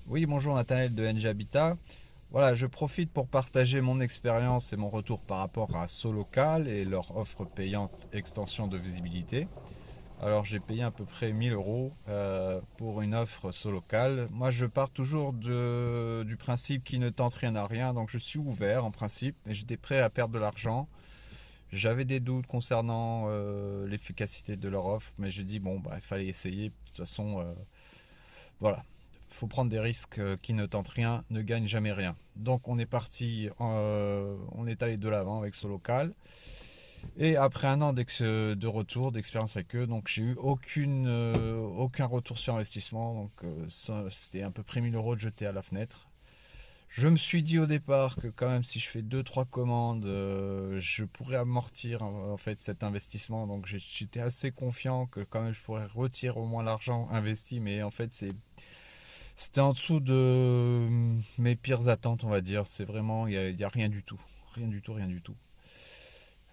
Oui, bonjour Nathanaël de NG Habitat. Voilà, je profite pour partager mon expérience et mon retour par rapport à Solocal et leur offre payante extension de visibilité. Alors j'ai payé à peu près 1000 euros pour une offre Solocal. Moi je pars toujours du principe qui ne tente rien à rien, donc je suis ouvert en principe et j'étais prêt à perdre de l'argent. J'avais des doutes concernant l'efficacité de leur offre, mais j'ai dit bon bah il fallait essayer. De toute façon, voilà, faut prendre des risques qui ne tentent rien, ne gagnent jamais rien. Donc on est parti, on est allé de l'avant avec ce local. Et après un an de retour, d'expérience avec eux, donc j'ai eu aucun retour sur investissement. Donc c'était à peu près 1000 euros de jeter à la fenêtre. Je me suis dit au départ que quand même si je fais deux trois commandes, je pourrais amortir en fait cet investissement. Donc j'étais assez confiant que quand même je pourrais retirer au moins l'argent investi. Mais en fait c'était en dessous de mes pires attentes, on va dire. C'est vraiment, y a rien du tout. Rien du tout, rien du tout.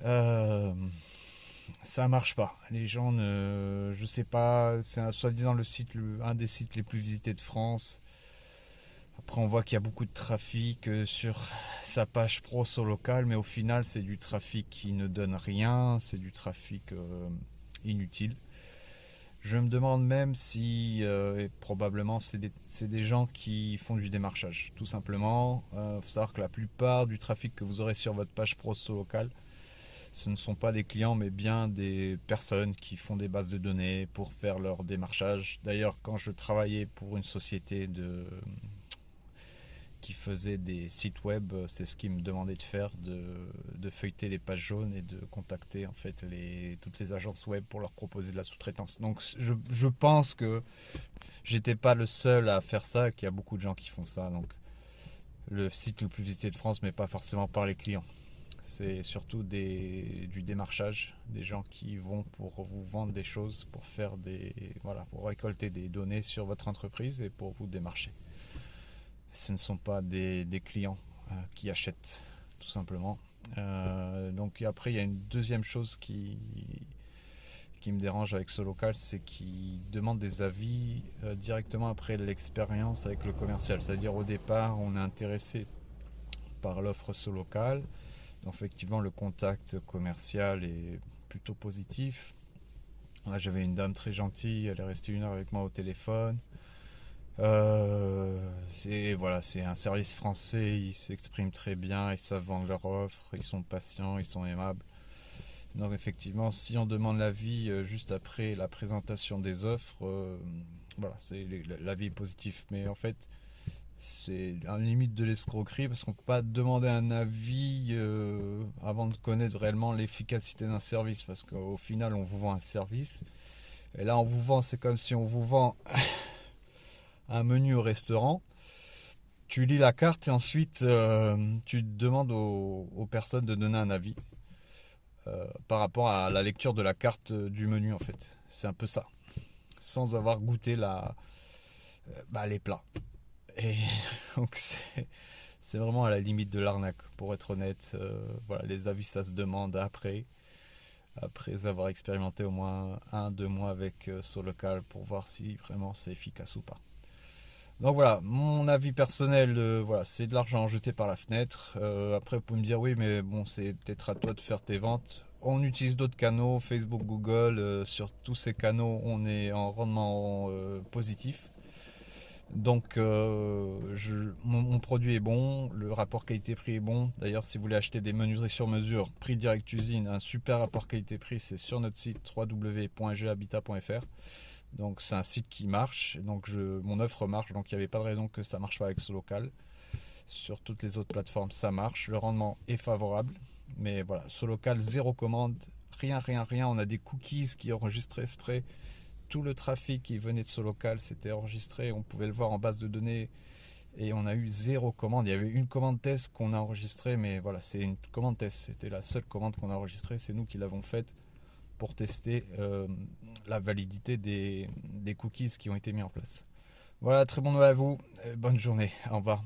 Euh, Ça marche pas. Les gens ne. Je sais pas, c'est soi-disant un des sites les plus visités de France. Après, on voit qu'il y a beaucoup de trafic sur sa page pro sur local, mais au final, c'est du trafic qui ne donne rien. C'est du trafic inutile. Je me demande même si, et probablement, c'est des gens qui font du démarchage, tout simplement. Faut savoir que la plupart du trafic que vous aurez sur votre page pro local, ce ne sont pas des clients, mais bien des personnes qui font des bases de données pour faire leur démarchage. D'ailleurs, quand je travaillais pour une société qui faisait des sites web, c'est ce qu'ils me demandait de faire, de feuilleter les pages jaunes et de contacter en fait toutes les agences web pour leur proposer de la sous-traitance. Donc je pense que j'étais pas le seul à faire ça, qu'il y a beaucoup de gens qui font ça. Donc le site le plus visité de France, mais pas forcément par les clients. C'est surtout du démarchage, des gens qui vont pour vous vendre des choses, pour faire voilà, pour récolter des données sur votre entreprise et pour vous démarcher. Ce ne sont pas des clients qui achètent, tout simplement. Donc après, il y a une deuxième chose qui me dérange avec ce local, c'est qu'il demande des avis directement après l'expérience avec le commercial. C'est-à-dire au départ, on est intéressé par l'offre ce local. Donc effectivement, le contact commercial est plutôt positif. Là, j'avais une dame très gentille, elle est restée 1 heure avec moi au téléphone. C'est un service français, ils s'expriment très bien, ils savent vendre leur offre, ils sont patients, ils sont aimables. Donc effectivement, si on demande l'avis juste après la présentation des offres, voilà, l'avis est positif. Mais en fait, c'est un limite de l'escroquerie parce qu'on ne peut pas demander un avis avant de connaître réellement l'efficacité d'un service parce qu'au final, on vous vend un service. Et là, on vous vend, c'est comme si on vous vend un menu au restaurant. Tu lis la carte et ensuite tu demandes aux personnes de donner un avis par rapport à la lecture de la carte du menu en fait. C'est un peu ça, sans avoir goûté les plats. Et donc c'est vraiment à la limite de l'arnaque, pour être honnête. Voilà, les avis ça se demande après avoir expérimenté au moins 1, 2 mois avec Solocal pour voir si vraiment c'est efficace ou pas. Donc voilà, mon avis personnel, voilà, c'est de l'argent jeté par la fenêtre. Après, vous pouvez me dire oui, mais bon, c'est peut-être à toi de faire tes ventes. On utilise d'autres canaux, Facebook, Google. Sur tous ces canaux, on est en rendement positif. Donc, mon produit est bon, le rapport qualité-prix est bon. D'ailleurs, si vous voulez acheter des menuiseries sur mesure, prix direct usine, un super rapport qualité-prix, c'est sur notre site www.nghabitat.fr. Donc c'est un site qui marche, donc mon offre marche, donc il n'y avait pas de raison que ça ne marche pas avec ce local. Sur toutes les autres plateformes, ça marche, le rendement est favorable. Mais voilà, ce local, zéro commande, rien, rien, rien. On a des cookies qui enregistraient exprès. Tout le trafic qui venait de ce local, c'était enregistré. On pouvait le voir en base de données. Et on a eu zéro commande. Il y avait une commande test qu'on a enregistrée, mais voilà, c'est une commande test. C'était la seule commande qu'on a enregistrée. C'est nous qui l'avons faite pour tester la validité des cookies qui ont été mis en place. Voilà, très bon Noël à vous, bonne journée, au revoir.